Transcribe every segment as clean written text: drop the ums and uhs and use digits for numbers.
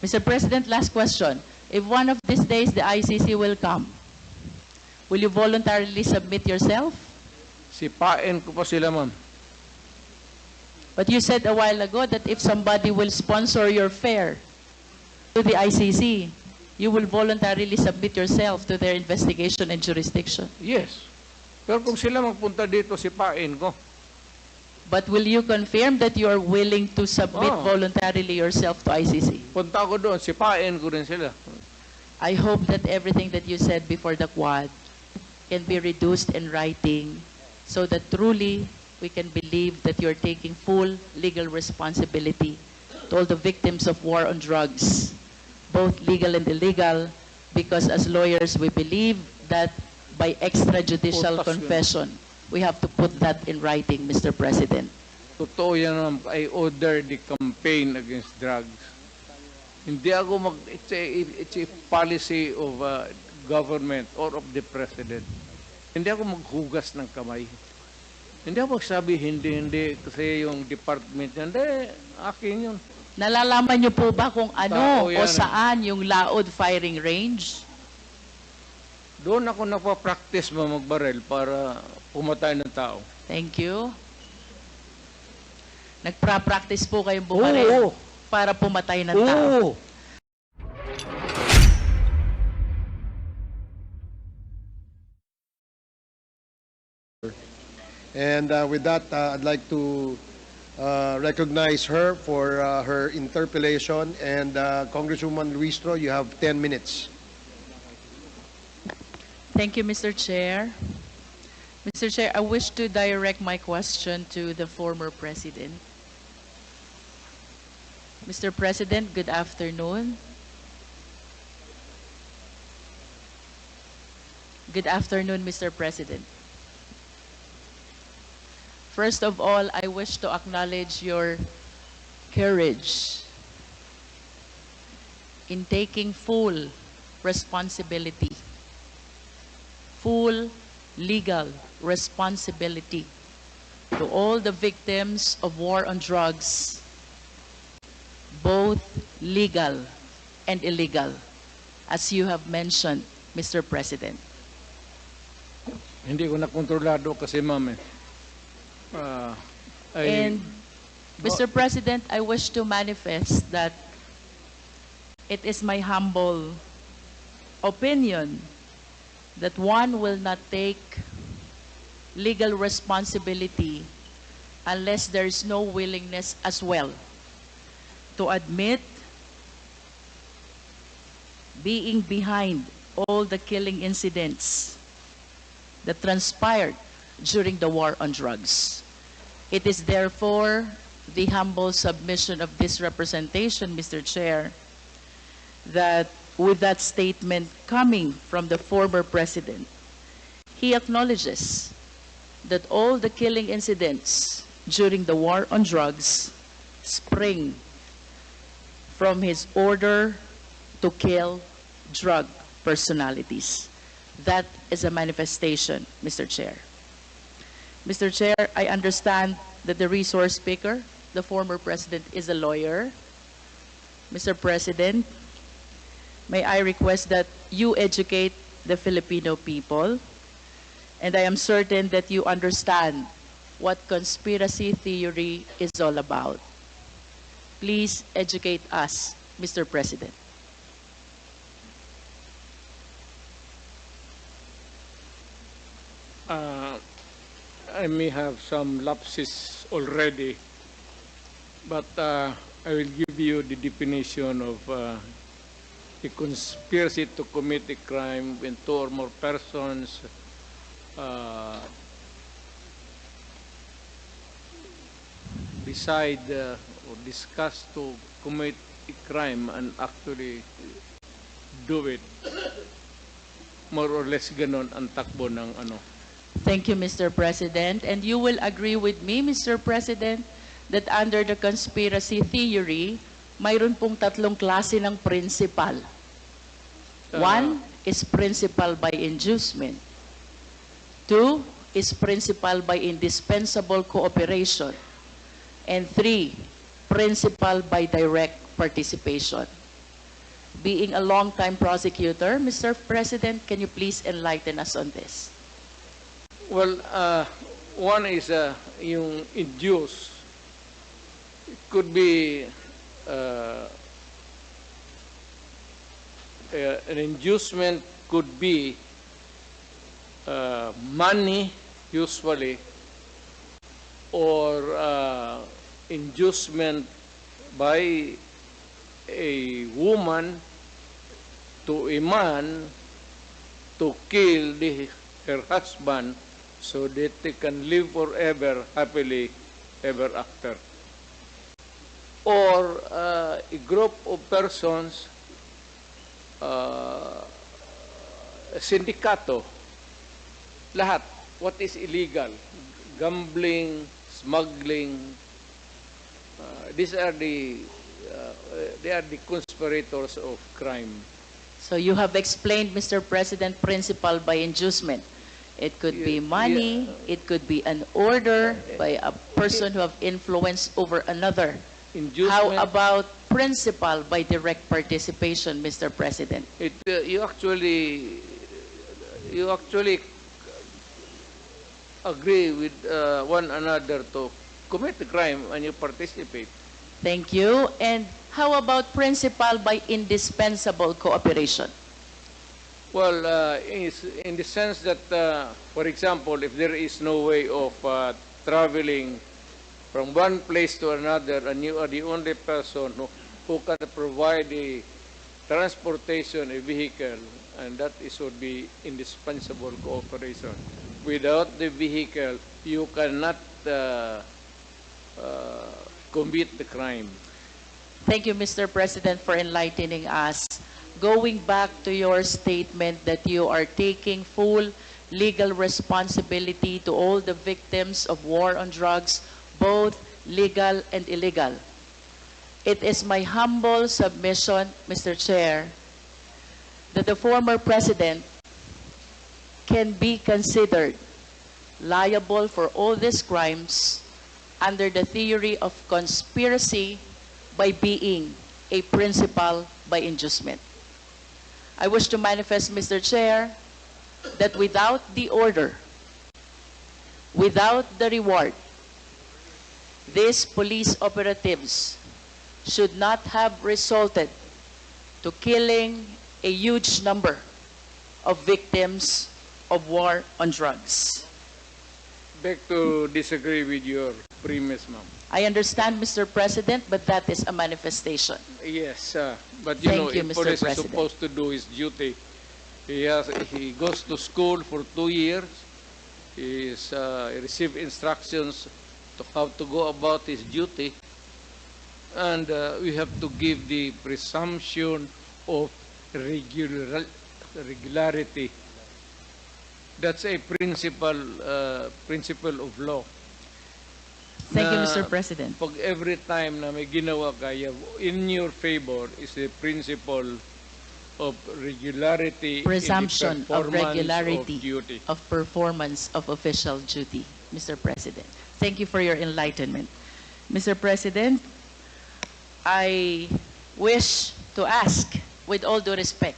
Mr. President, last question. If one of these days the ICC will come, will you voluntarily submit yourself? Sipain ko pa sila, ma'am. But you said a while ago that if somebody will sponsor your fare to the ICC, you will voluntarily submit yourself to their investigation and jurisdiction. Yes. Pero kung sila magpunta dito, sipain ko. But will you confirm that you are willing to submit voluntarily yourself to ICC? Punta ko doon, sipain ko rin sila. I hope that everything that you said before the Quad can be reduced in writing so that truly we can believe that you're taking full legal responsibility to all the victims of war on drugs, both legal and illegal, because as lawyers we believe that by extrajudicial confession, we have to put that in writing, Mr. President. Totoo yan, ma'am. I order the campaign against drugs. Hindi ako it's a policy of government or of the president. Hindi ako maghugas ng kamay. Hindi ako magsabi, hindi, kasi yung department yan, hindi, akin yun. Nalalaman niyo po ba kung ano o Tao yan, saan yung Laod firing range? Doon ako nagpa-practice magbarel para pumatay ng tao. Thank you. Nagpa-practice po kayong bumaril para pumatay ng tao. Oo. And with that, I'd like to recognize her for her interpellation. And Congresswoman Luistro, you have 10 minutes. Thank you, Mr. Chair. Mr. Chair, I wish to direct my question to the former President. Mr. President, good afternoon. Good afternoon, Mr. President. First of all, I wish to acknowledge your courage in taking full responsibility, full legal responsibility to all the victims of war on drugs, both legal and illegal, as you have mentioned, Mr. President. Hindi ko na kontrolado kasi, ma'am. And Mr. President, I wish to manifest that it is my humble opinion that one will not take legal responsibility unless there is no willingness as well to admit being behind all the killing incidents that transpired during the war on drugs. It is therefore the humble submission of this representation, Mr. Chair, that with that statement coming from the former President, he acknowledges that all the killing incidents during the war on drugs spring from his order to kill drug personalities. That is a manifestation, Mr. Chair. Mr. Chair, I understand that the resource speaker, the former President, is a lawyer. Mr. President, may I request that you educate the Filipino people, and I am certain that you understand what conspiracy theory is all about. Please educate us, Mr. President. I may have some lapses already, but I will give you the definition of a conspiracy to commit a crime when two or more persons decide or discuss to commit a crime and actually do it. More or less ganon ang takbo ng ano. Thank you, Mr. President. And you will agree with me, Mr. President, that under the conspiracy theory, mayroon pong tatlong klase ng principal. One is principal by inducement. Two is principal by indispensable cooperation. And three, principal by direct participation. being a long-time prosecutor, Mr. President, can you please enlighten us on this? Well, one is yung induce. It could be an inducement could be money, usually, or inducement by a woman to a man to kill her husband so that they can live forever happily ever after. Or a group of persons, sindikato, lahat, what is illegal, gambling, smuggling, these are they are the conspirators of crime. So you have explained, Mr. President, principle by inducement. It could be money, it could be an order by a person who have influence over another. How Inducement, about principle by direct participation, Mr. President? you actually agree with one another to commit the crime and you participate. Thank you. And how about principle by indispensable cooperation? Well, in the sense that, for example, if there is no way of traveling from one place to another, and you are the only person who can provide the transportation, a vehicle, and that would be indispensable cooperation. Without the vehicle, you cannot commit the crime. Thank you, Mr. President, for enlightening us. Going back to your statement that you are taking full legal responsibility to all the victims of war on drugs, both legal and illegal. It is my humble submission, Mr. Chair, that the former president can be considered liable for all these crimes under the theory of conspiracy by being a principal by inducement. I wish to manifest, Mr. Chair, that without the order, without the reward, these police operatives should not have resulted to killing a huge number of victims of war on drugs. Beg to disagree with your premise, ma'am. I understand, Mr. President, but that is a manifestation. Yes, but Thank you, if Mr. police is President. supposed to do his duty. He goes to school for 2 years. He receives instructions to how to go about his duty. And we have to give the presumption of regularity. That's a principle of law. Thank you, Na Mr. President. Pag every time na may ginawa kaya in your favor is the principle of regularity Presumption in the of performance regularity of duty. of performance of official duty, Mr. President. Thank you for your enlightenment. Mr. President, I wish to ask, with all due respect,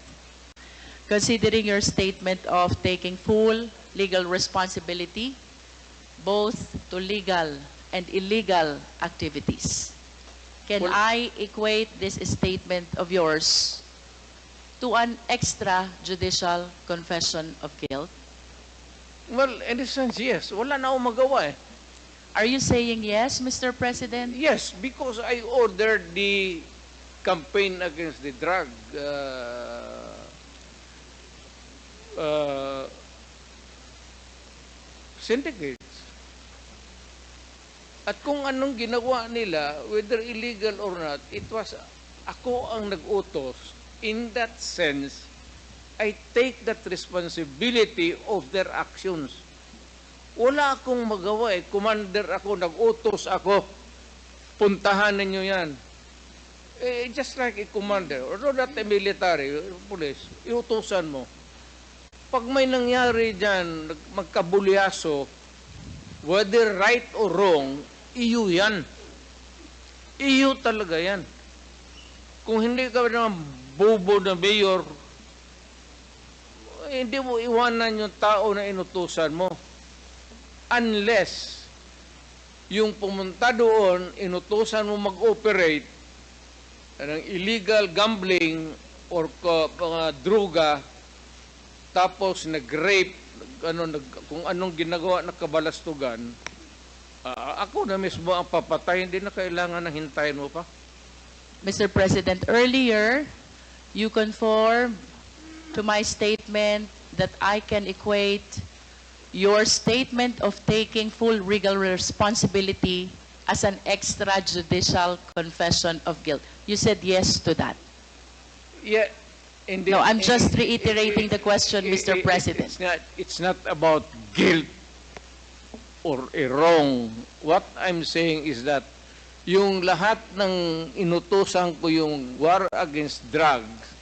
considering your statement of taking full legal responsibility, both to legal and illegal activities, can Well- I equate this statement of yours to an extrajudicial confession of guilt? Well, in a sense, yes. Wala na akong magawa eh. Are you saying yes, Mr. President? Yes, because I ordered the campaign against the drug syndicates. At kung anong ginawa nila, whether illegal or not, it was ako ang nag-utos. In that sense, I take that responsibility of their actions. Wala akong magawa eh. Commander ako, nag-utos ako. Puntahan ninyo yan. Just like a commander, or not a military, police, iutusan mo. Pag may nangyari dyan, magkabulyaso, whether right or wrong, iyo yan. Iyo talaga yan. Kung hindi ka naman bobo na mayor, hindi mo iwanan yung tao na inutusan mo. Unless yung pumunta doon, inutusan mo mag-operate ng illegal gambling or mga droga, tapos nag-rape, kung anong ginagawa na kabalastugan, ako na mismo ang papatay, hindi na kailangan na hintayin mo pa. Mr. President, earlier, you conformed to my statement that I can equate your statement of taking full legal responsibility as an extrajudicial confession of guilt. You said yes to that. Yeah, hindi, No, I'm just reiterating the question, Mr. President. It's not about guilt or a wrong. What I'm saying is that yung lahat ng inutusan ko yung war against drugs,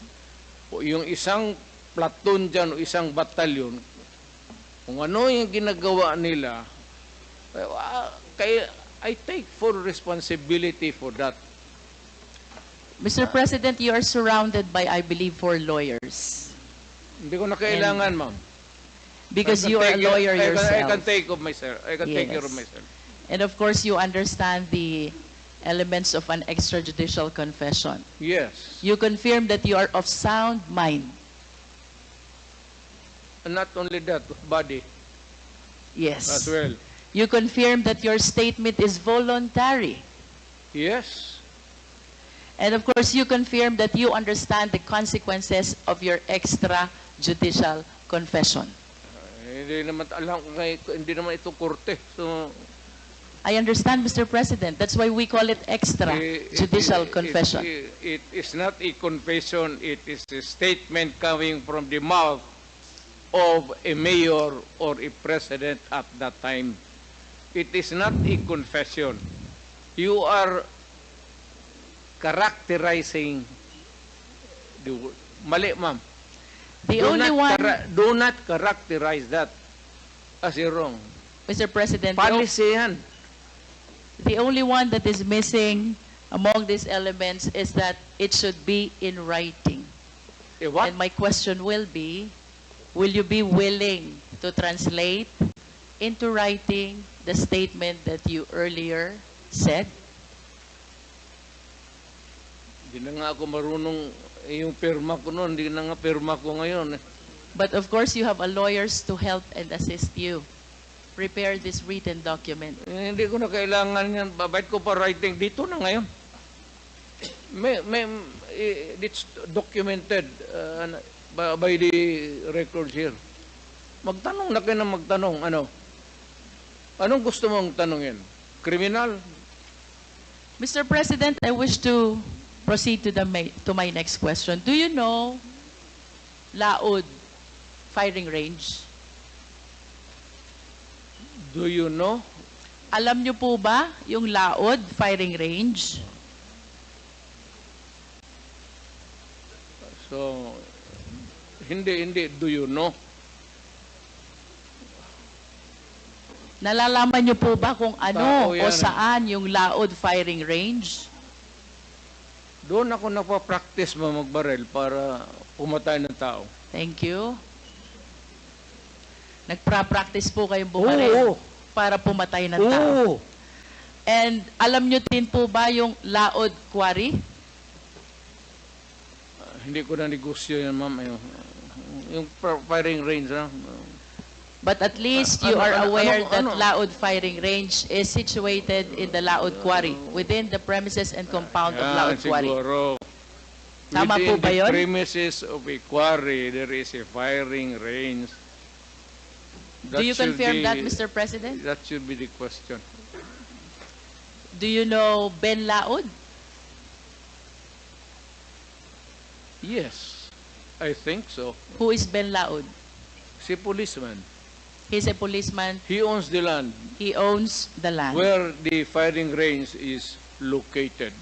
o yung isang platoon dyan o isang batalyon, kung ano yung ginagawa nila, kaya I take full responsibility for that. Mr. President, you are surrounded by, I believe, 4 lawyers. Hindi ko na kailangan, ma'am. Because I can you are a take lawyer I can yourself. take of myself. I can take care of Yes. myself. And of course, you understand the elements of an extrajudicial confession. Yes. You confirm that you are of sound mind. And not only that, body Yes. as well. You confirm that your statement is voluntary. Yes. And of course, you confirm that you understand the consequences of your extrajudicial confession. Hindi naman alam hindi naman ito korte. So I understand, Mr. President. That's why we call it extrajudicial confession. It is not a confession, it is a statement coming from the mouth of a mayor or a president at that time. It is not a confession. You are characterizing the word. Mali, ma'am. The only one, Do not characterize that as a wrong. Mr. President, Policy yan. the only one that is missing among these elements is that it should be in writing. What? And my question will you be willing to translate into writing the statement that you earlier said? Hindi na nga ako marunong, yung pirma ko noon, hindi na nga pirma ko ngayon. But of course, you have a lawyers to help and assist you. Prepare this written document. Hindi ko na kailangan yan. Babait ko pa writing dito na ngayon. It's documented by the records here. Magtanong na kayo na magtanong. Anong gusto mong tanongin? Kriminal? Mr. President, I wish to proceed to my next question. Do you know Laod firing range? Do you know? Alam niyo po ba yung Laod firing range? So, hindi. Do you know? Nalalaman niyo po ba kung ano Tao o yan. saan yung Laod firing range? Doon ako napapractice magbarel para pumatay ng tao. Thank you. Nagpa-practice po kayong bumaril Oo. para pumatay ng tao. Oo. And alam niyo din po ba yung Laod Quarry? Hindi ko na negosyo yan, ma'am. Yung firing range, ha? But at least you are aware that Laod firing range is situated in the Laod Quarry, within the premises and compound of Laod Quarry. Siguro. Tama po ba yun? Within the premises of a quarry, there is a firing range. Do you should confirm be- that, Mr. President? That should be the question. Do you know Ben Laod? Yes, I think so. Who is Ben Laod? Si policeman. He's a policeman. He owns the land He owns the land. where the firing range is located.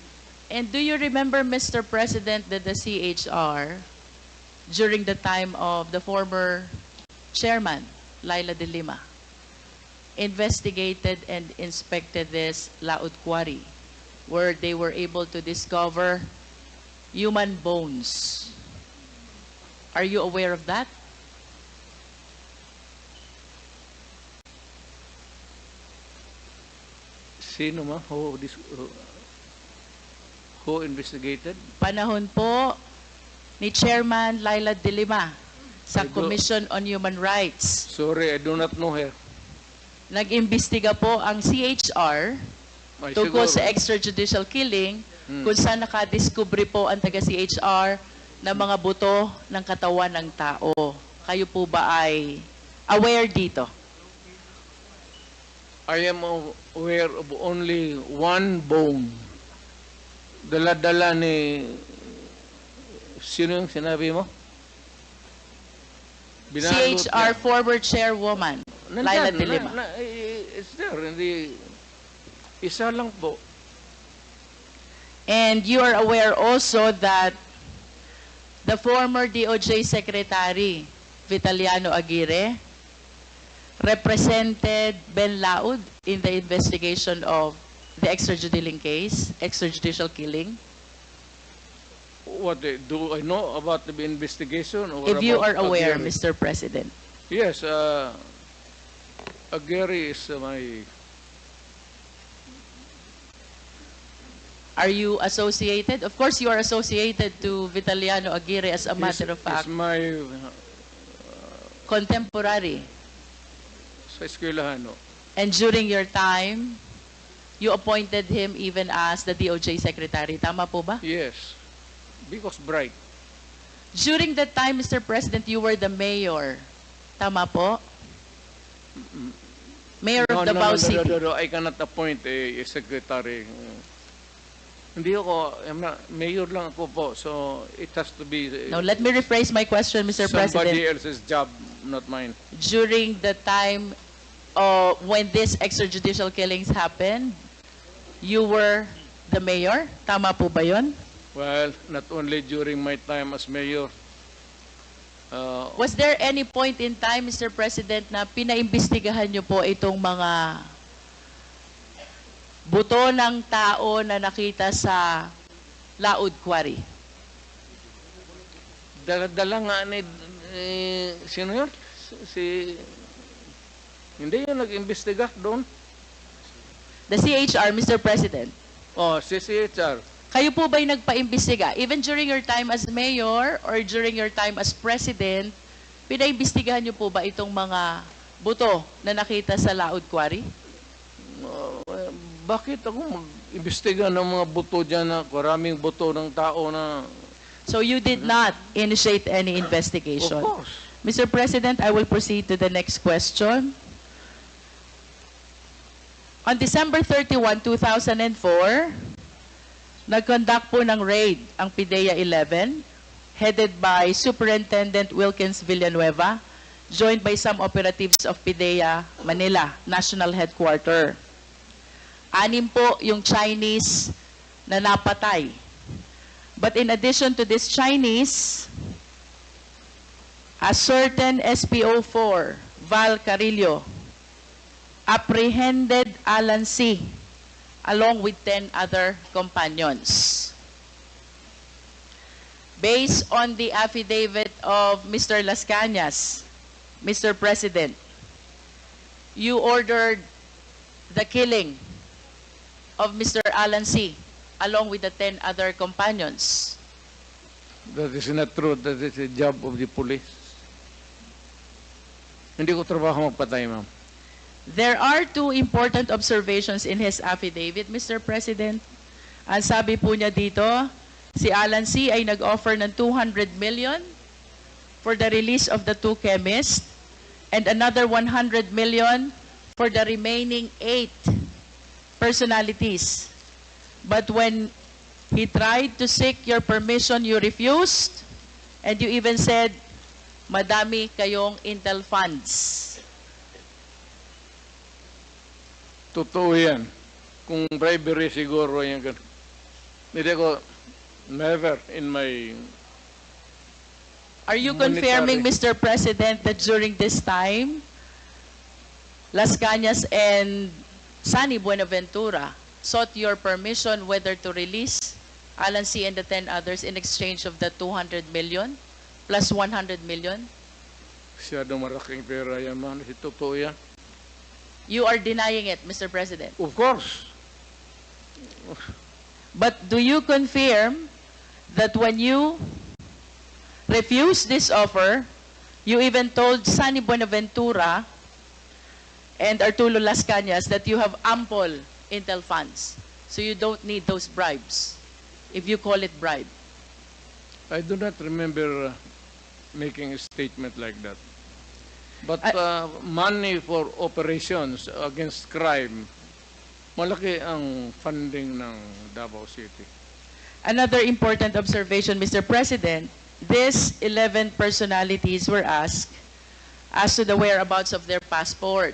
And do you remember, Mr. President, that the CHR, during the time of the former chairman, Laila de Lima, investigated and inspected this Laod Quarry, where they were able to discover human bones. Are you aware of that? Sino ma? Who investigated? Panahon po ni Chairman Laila De Lima sa I do- Commission on Human Rights. Sorry, I do not know her. Nag-imbestiga po ang CHR Ay, tungkol siguro. sa extrajudicial killing kung saan nakadiskubre po ang taga-CHR ng mga buto ng katawan ng tao. Kayo po ba ay aware dito? I am aware of only one bone. Dala-dala ni... Sino yung sinabi mo? Binalot CHR niya. former chairwoman, Laila De Lima. It's there. Hindi, isa lang po. And you are aware also that the former DOJ Secretary, Vitaliano Aguirre, represented Ben Laud in the investigation of the extrajudicial killing. What do I know about the investigation? Or If you are about aware, Aguirre? Mr. President. Yes, Aguirre is my... Are you associated? Of course, you are associated to Vitaliano Aguirre as a matter of fact, Is my... contemporary. Sa eskwelahan, no? And during your time, you appointed him even as the DOJ Secretary. Tama po ba? Yes. Because bright. During that time, Mr. President, you were the mayor. Tama po? Mayor of Davao City. No, I cannot appoint a secretary. Hindi ako, mayor lang ako po. So, it has to be Now, let me rephrase my question, Mr. somebody President. else's job, not mine. During the time when these extrajudicial killings happened, you were the mayor? Tama po ba yun? Well, not only during my time as mayor. Was there any point in time, Mr. President, na pinaimbestigahan niyo po itong mga buto ng tao na nakita sa Laud Quarry? Dala-dala nga ni... sino yun? Hindi yun nag-imbestiga doon. The CHR, Mr. President. Oh, si CHR. Kayo po ba'y nagpa-imbestiga? Even during your time as mayor or during your time as president, pinaimbestigahan niyo po ba itong mga buto na nakita sa Laud Quarry? Bakit ako mag-imbestiga ng mga buto dyan na maraming buto ng tao na... So you did not initiate any investigation? Of course. Mr. President, I will proceed to the next question. On December 31, 2004, nag-conduct po ng raid ang PIDEA 11, headed by Superintendent Wilkins Villanueva, joined by some operatives of PIDEA Manila, National Headquarter. 6 po yung Chinese na napatay. But in addition to this Chinese, a certain SPO4, Val Carillo, apprehended Alan C. along with 10 other companions. Based on the affidavit of Mr. Las Cañas, Mr. President, you ordered the killing of Mr. Alan C. along with the 10 other companions. That is not true. That is the job of the police. Hindi ko trabaho magpatay, ma'am. There are 2 important observations in his affidavit, Mr. President. Ang sabi po niya dito, si Alan C. ay nag-offer ng 200 million for the release of the 2 chemists and another 100 million for the remaining 8 personalities. But when he tried to seek your permission, you refused, and you even said, madami kayong intel funds. Totoo yan. Kung bribery siguro yan. Hindi ko, never in my... Are you Monetary. confirming, Mr. President, that during this time, Las Cañas and Sunny Buenaventura sought your permission whether to release Alan C. and the 10 others in exchange of the 200 million plus 100 million? Masyadong malaking pera yan, ma'am. Totoo yan. You are denying it, Mr. President. Of course. But do you confirm that when you refused this offer, you even told Sunny Buenaventura and Arturo Las Cañas that you have ample intel funds, so you don't need those bribes, if you call it bribe? I do not remember making a statement like that. But money for operations against crime, malaki ang funding ng Davao City. Another important observation, Mr. President, these 11 personalities were asked as to the whereabouts of their passport.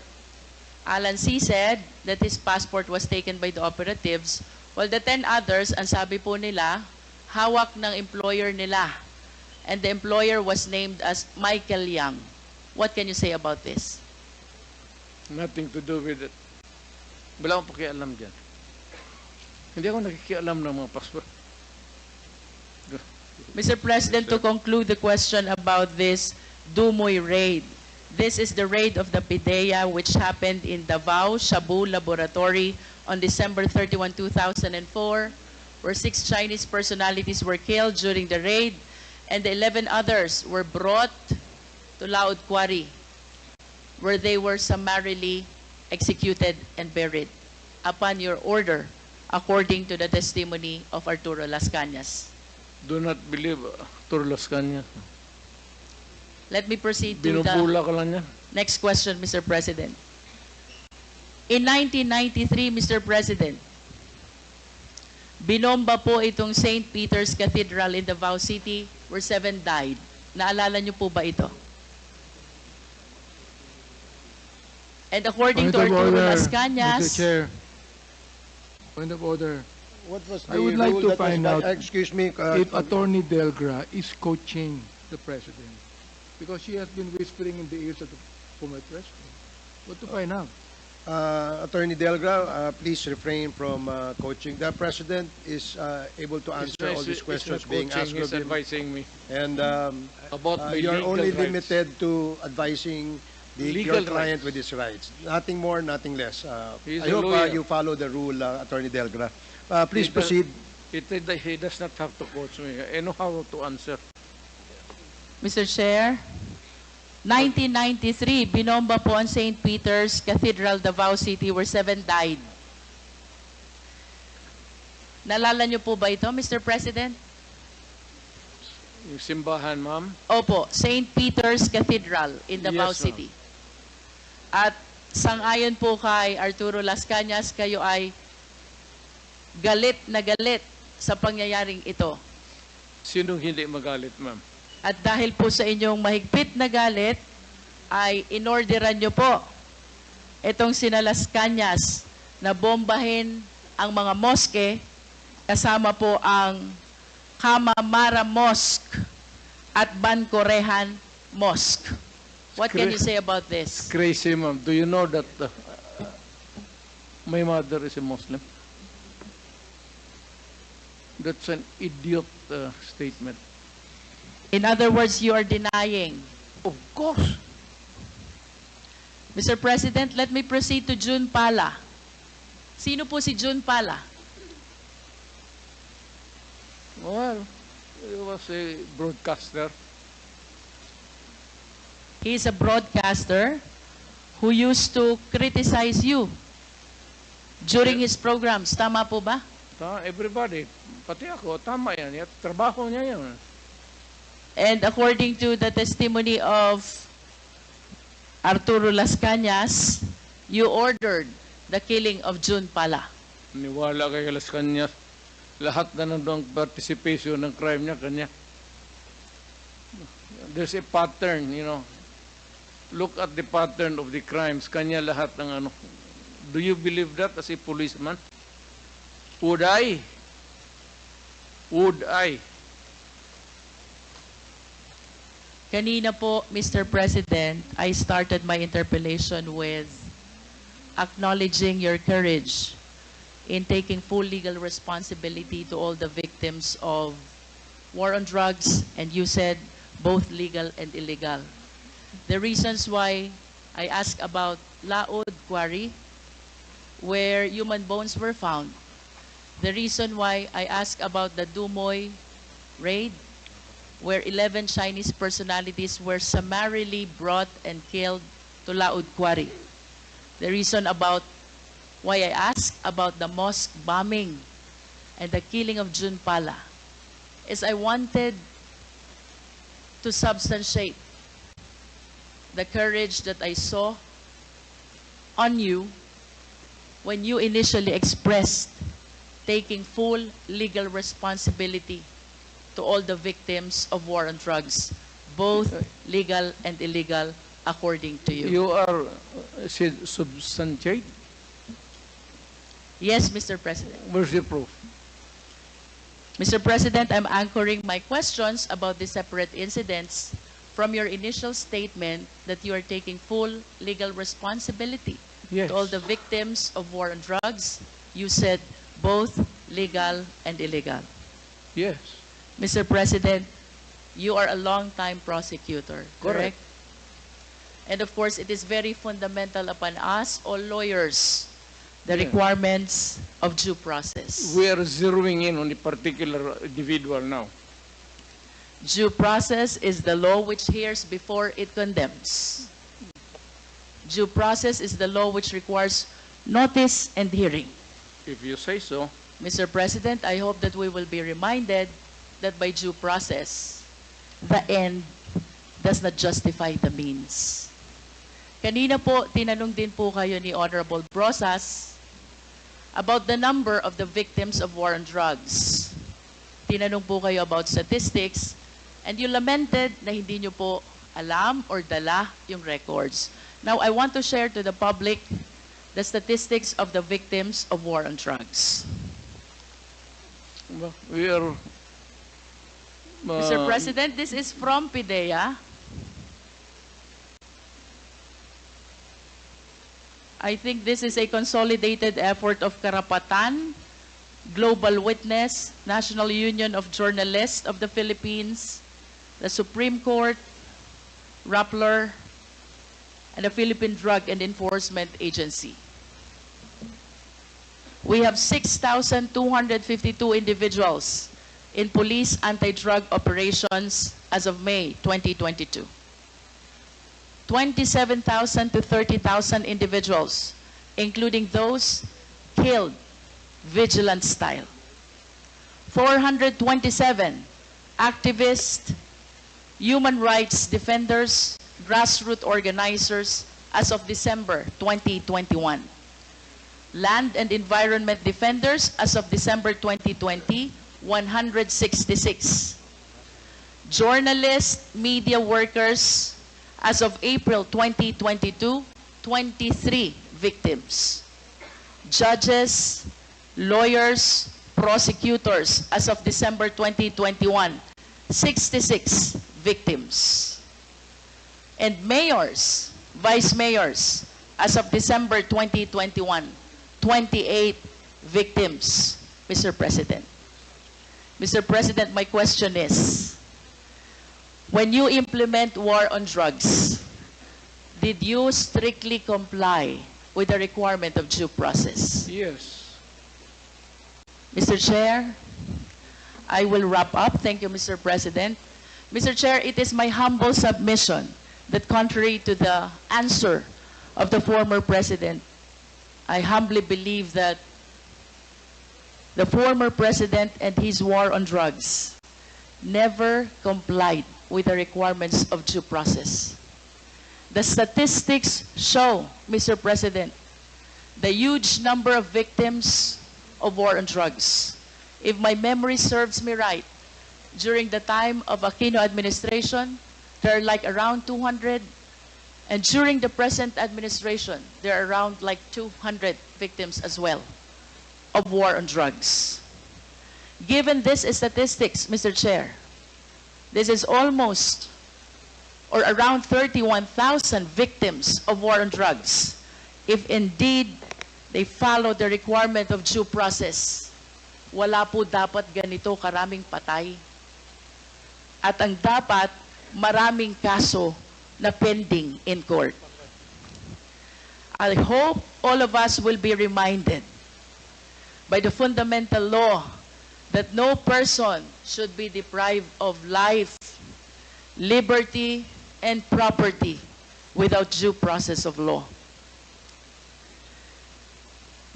Alan C. said that his passport was taken by the operatives, while the 10 others, ang sabi po nila, hawak ng employer nila. And the employer was named as Michael Yang. What can you say about this? Nothing to do with it. Wala akong pakialam dyan. Hindi ako nakikialam ng mga passport. Mr. President, to conclude the question about this Dumoy raid, this is the raid of the PIDEA which happened in Davao Shabu Laboratory on December 31, 2004, where 6 Chinese personalities were killed during the raid, and the 11 others were brought to Laod Quarry, where they were summarily executed and buried upon your order, according to the testimony of Arturo Las Cañas. Do not believe Turlos Kanya. Let me proceed to the Binubula ka lang niya. next question, Mr. President. In 1993, Mr. President, binomba po itong St. Peter's Cathedral in Davao City where 7 died. Naalala niyo po ba ito? And according to Point of Arturo order, Las Cañas, Mr. Chair. Point of order. What was the I would like rule to that was find vi- out Excuse me. If Attorney Delgra is coaching the President, because she has been whispering in the ears of the former President. What to find out? Attorney Delgra, please refrain from coaching. The President is able to answer all these questions being asked He's of him. advising me And about my you're legal only rights. limited to advising Legal your client rights. with his rights. Nothing more, nothing less. He's I a hope lawyer. you follow the rule, Attorney Delgra. Please He does- proceed. He does not have to coach me. I know how to answer. Mr. Chair, 1993, binomba po ang St. Peter's Cathedral, Davao City, where 7 died. Nalala niyo po ba ito, Mr. President? Yung simbahan, ma'am. Opo, St. Peter's Cathedral in Davao Yes, ma'am. City. At sangayon po kay Arturo Las Cañas, kayo ay galit na galit sa pangyayaring ito. Sinong hindi magalit, ma'am? At dahil po sa inyong mahigpit na galit, ay inorderan nyo po itong sina Las Cañas na bombahin ang mga moske, kasama po ang Kamamara Mosque at Bancorehan Mosque. What can you say about this? Crazy, ma'am. Do you know that my mother is a Muslim? That's an idiot statement. In other words, you are denying. Of course. Mr. President, let me proceed to June Pala. Sino po si June Pala? Well, he was a broadcaster. He is a broadcaster who used to criticize you during his programs. Tama po ba? Everybody, pati ako, tama yan. Trabaho niya yan. And according to the testimony of Arturo Las Cañas, you ordered the killing of June Pala. Niwala kay Las Cañas. Lahat na nandang participation ng crime niya, kanya. There's a pattern, you know. Look at the pattern of the crimes. Kanya lahat ng ano. Do you believe that as a policeman? Would I? Would I? Kanina po, Mr. President, I started my interpellation with acknowledging your courage in taking full legal responsibility to all the victims of war on drugs, and you said both legal and illegal. The reasons why I asked about Laod Quarry, where human bones were found. The reason why I asked about the Dumoy raid, where 11 Chinese personalities were summarily brought and killed to Laod Quarry. The reason about why I asked about the mosque bombing and the killing of Jun Pala is I wanted to substantiate the courage that I saw on you when you initially expressed taking full legal responsibility to all the victims of war on drugs, both legal and illegal, according to you. You are substantiate? Yes, Mr. President. Where's the proof? Mr. President, I'm anchoring my questions about the separate incidents from your initial statement that you are taking full legal responsibility Yes. to all the victims of war on drugs. You said both legal and illegal. Yes. Mr. President, you are a long-time prosecutor, correct? And of course, it is very fundamental upon us, all lawyers, the Yeah. requirements of due process. We are zeroing in on a particular individual now. Due process is the law which hears before it condemns. Due process is the law which requires notice and hearing. If you say so. Mr. President, I hope that we will be reminded that by due process, the end does not justify the means. Kanina po, tinanong din po kayo ni Honorable Brosas about the number of the victims of war on drugs. Tinanong po kayo about statistics, and you lamented na hindi nyo po alam or dala yung records. Now, I want to share to the public the statistics of the victims of war on drugs. We are... Mr. President, this is from PIDEA. I think this is a consolidated effort of Karapatan, Global Witness, National Union of Journalists of the Philippines, the Supreme Court, Rappler, and the Philippine Drug and Enforcement Agency. We have 6,252 individuals in police anti-drug operations as of May 2022. 27,000 to 30,000 individuals, including those killed vigilant style. 427 activists, human rights defenders, grassroots organizers as of December 2021. Land and environment defenders as of December 2020, 166. Journalists, media workers, as of April 2022, 23 victims. Judges, lawyers, prosecutors, as of December 2021, 66 victims. And mayors, vice mayors, as of December 2021, 28 victims, Mr. President. Mr. President, my question is, when you implement war on drugs, did you strictly comply with the requirement of due process? Yes. Mr. Chair, I will wrap up. Thank you, Mr. President. Mr. Chair, it is my humble submission that contrary to the answer of the former president, I humbly believe that the former president and his war on drugs never complied with the requirements of due process. The statistics show, Mr. President, the huge number of victims of war on drugs. If my memory serves me right, during the time of Aquino administration, there are like around 200, and during the present administration, there are around like 200 victims as well of war on drugs. Given this statistics, Mr. Chair, this is almost or around 31,000 victims of war on drugs, if indeed they follow the requirement of due process. Wala po dapat ganito karaming patay. At ang dapat, maraming kaso na pending in court. I hope all of us will be reminded by the fundamental law that no person should be deprived of life, liberty, and property without due process of law.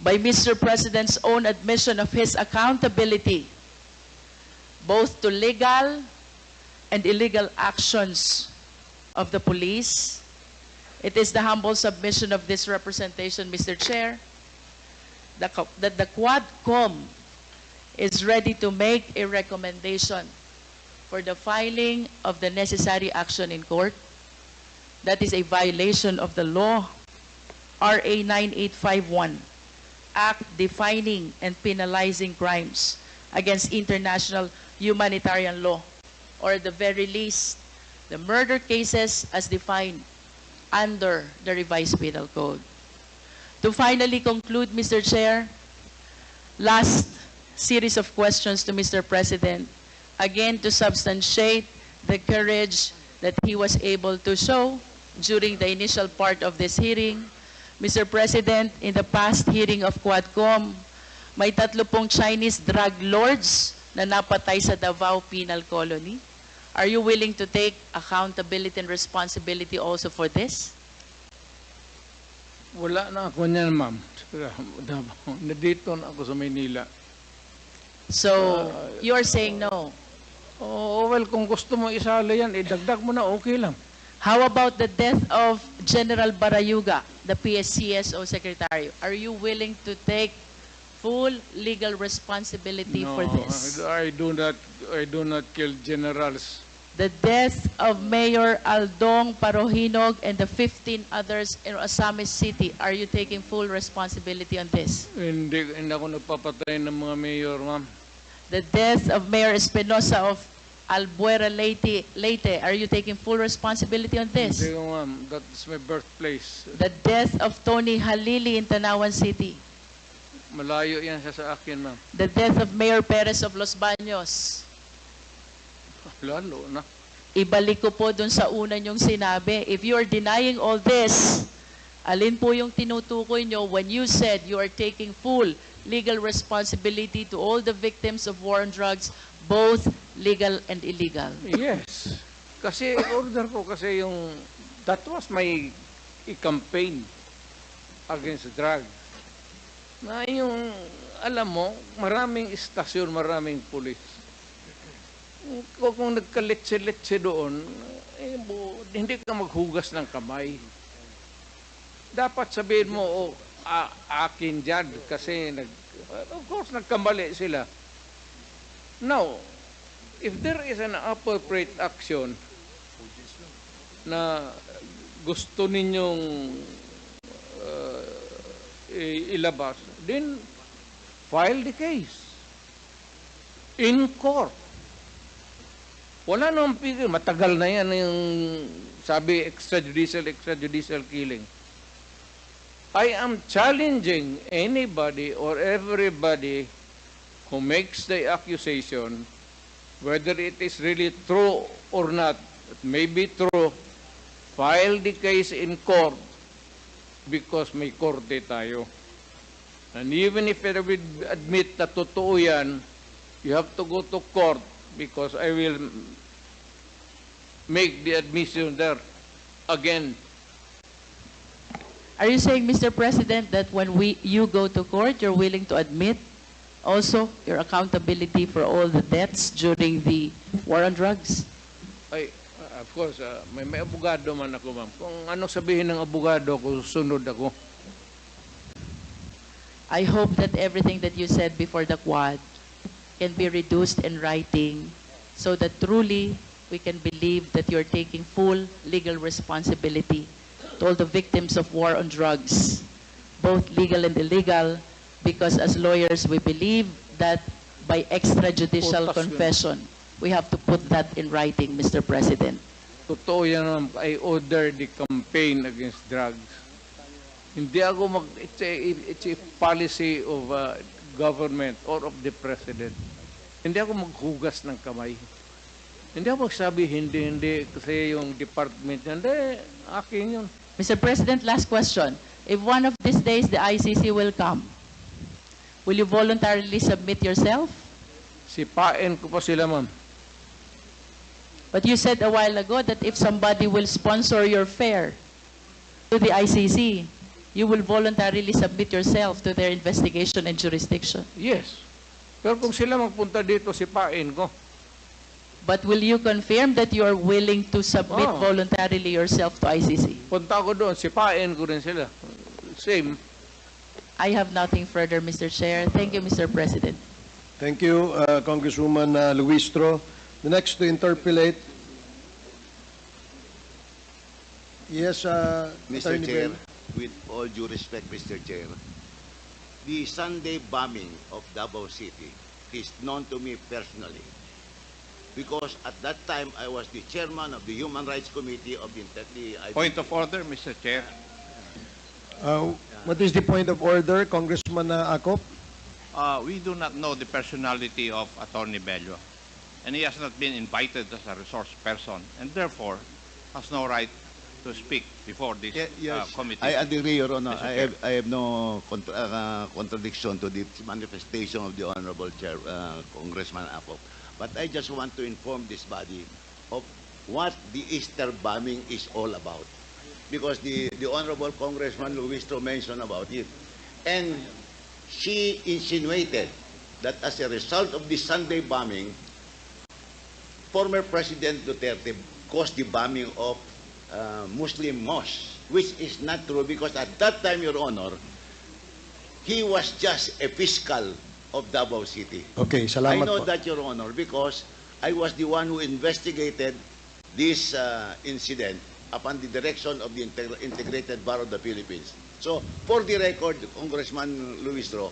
By Mr. President's own admission of his accountability, both to legal and illegal actions of the police, it is the humble submission of this representation, Mr. Chair, that the Quadcom is ready to make a recommendation for the filing of the necessary action in court. That is a violation of the law, RA 9851, Act defining and penalizing crimes against international humanitarian law, or at the very least, the murder cases as defined under the revised penal code. To finally conclude, Mr. Chair, last series of questions to Mr. President, again to substantiate the courage that he was able to show during the initial part of this hearing. Mr. President, in the past hearing of Quadcom, may 30 Chinese drug lords na napatay sa Davao Penal Colony. Are you willing to take accountability and responsibility also for this? Wala na ako niyan, ma'am. Nandito na ako sa Maynila. So, you're saying no. Oh, well, kung gusto mo isali yan, idagdag mo na, okay lang. How about the death of General Barayuga, the PSCSO Secretary? Are you willing to take full legal responsibility for this? I do not kill generals. The death of Mayor Aldong Parohinog and the 15 others in Osamis City, are you taking full responsibility on this? Hindi ako nagpapatay ng mga mayor, ma'am. The death of Mayor Espinosa of Albuera Leyte, are you taking full responsibility on this? Hindi ko, ma'am. That's my birthplace. The death of Tony Halili in Tanawan City. Malayo yan siya sa akin, ma'am. The death of Mayor Perez of Los Baños. Lalo na. Ibalik ko po dun sa una niyong sinabi. If you are denying all this, alin po yung tinutukoy niyo when you said you are taking full legal responsibility to all the victims of war on drugs, both legal and illegal? Yes. Kasi order ko kasi that was my campaign against drugs. Na yung, alam mo, maraming istasyon, maraming pulis. Kung nagkaletse-letse doon, hindi ka maghugas ng kamay. Dapat sabihin mo, akin dyan, kasi, of course, nagkamali sila. Now, if there is an appropriate action na gusto ninyong ilabas, then file the case in court. Wala namang pigil. Matagal na yan yung sabi extrajudicial killing. I am challenging anybody or everybody who makes the accusation, whether it is really true or not. It may be true. File the case in court because may korte tayo. And even if I will admit na totoo yan, you have to go to court because I will make the admission there again. Are you saying, Mr. President, that when you go to court, you're willing to admit also your accountability for all the deaths during the war on drugs? Of course, may abogado man ako, ma'am. Kung ano sabihin ng abogado ko, sunod ako. I hope that everything that you said before the Quad can be reduced in writing so that truly we can believe that you're taking full legal responsibility to all the victims of war on drugs, both legal and illegal, because as lawyers we believe that by extrajudicial confession, we have to put that in writing, Mr. President. Totoo yan, ma'am. I ordered the campaign against drugs. Hindi ako it's a policy of government or of the president. Hindi ako maghugas ng kamay. Hindi ako magsabi, hindi, kasi yung department niya, hindi, akin yun. Mr. President, last question. If one of these days the ICC will come, will you voluntarily submit yourself? Sipain ko pa sila, ma'am. But you said a while ago that if somebody will sponsor your fare to the ICC, you will voluntarily submit yourself to their investigation and jurisdiction. Yes. Pero kung sila magpunta dito, sipain ko. But will you confirm that you are willing to submit Oh. voluntarily yourself to ICC? Punta ko doon, sipain ko rin sila. Same. I have nothing further, Mr. Chair. Thank you, Mr. President. Thank you, Congresswoman Luistro. The next to interpolate. Yes, Mr. Attorney Chair, Bell. with all due respect, Mr. Chair, the Sunday bombing of Davao City is known to me personally because at that time I was the chairman of the Human Rights Committee of the Point of order, Mr. Chair. What is the point of order, Congressman Acop? We do not know the personality of Attorney Bello, and he has not been invited as a resource person, and therefore has no right to speak before this committee. I agree, Your Honor. Mr. Chair. I have no contradiction to the manifestation of the Honorable Chair, Congressman Acop. But I just want to inform this body of what the Easter bombing is all about. Because the Honorable Congressman Luistro mentioned about it. And she insinuated that as a result of the Sunday bombing, former President Duterte caused the bombing of Muslim mosques, which is not true because at that time, Your Honor, he was just a fiscal of Davao City. Okay, I salamat know po. that, Your Honor, because I was the one who investigated this incident upon the direction of the Integrated Bar of the Philippines. So, for the record, Congressman Luistro,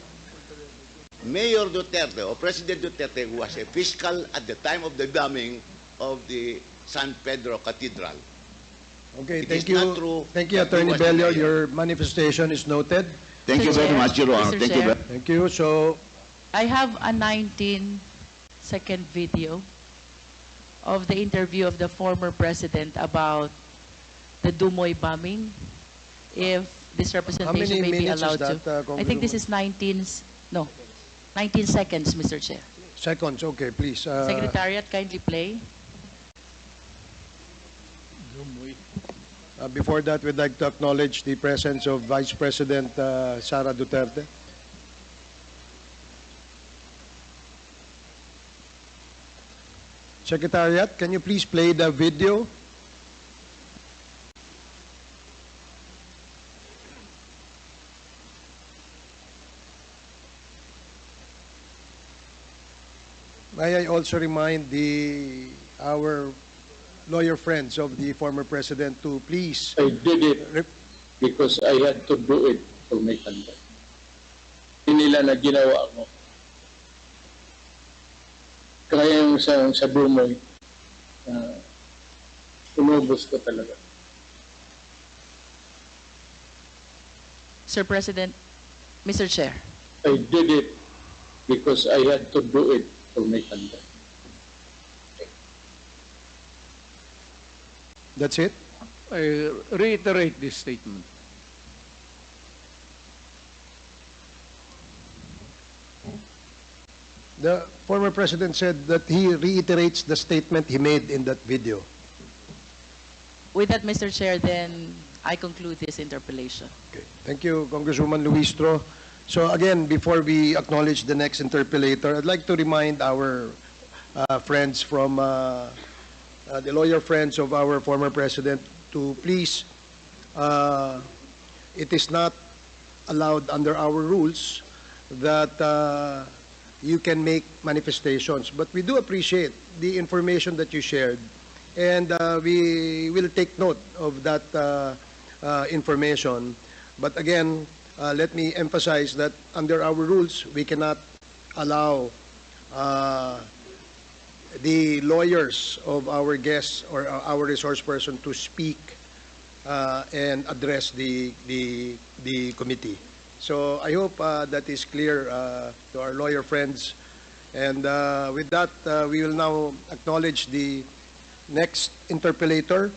Mayor Duterte or President Duterte was a fiscal at the time of the bombing of the San Pedro Cathedral. Okay, It thank is you. not true Thank you, that he Attorney was the Bello. mayor. Your manifestation is noted. Thank you Mr. very Chair, much, Your Honor. Mr. Thank you. Chair. Thank you. So, I have a 19-second video of the interview of the former president about the Dumoy bombing. If this representation many may be minutes is allowed that, to. I think this is 19 seconds, Mr. Chair. seconds. Okay, please. Secretariat, kindly play. Before that, we'd like to acknowledge the presence of Vice President Sara Duterte. Secretariat, can you please play the video? May I also remind our lawyer friends of the former president to please I did it because I had to do it for my country. Hindi nila na ginawa mo. Kaya yung sa Dumoy, umubos ko talaga. Sir President, Mr. Chair. I did it because I had to do it for my country. That's it? I reiterate this statement. The former president said that he reiterates the statement he made in that video. With that, Mr. Chair, then I conclude this interpellation. Okay. Thank you, Congresswoman Luistro. So again, before we acknowledge the next interpellator, I'd like to remind our friends from the lawyer friends of our former president to please, it is not allowed under our rules that you can make manifestations. But we do appreciate the information that you shared, and we will take note of that information. But again, let me emphasize that under our rules, we cannot allow the lawyers of our guests or our resource person to speak and address the committee. So I hope that is clear to our lawyer friends. And with that, we will now acknowledge the next interpellator.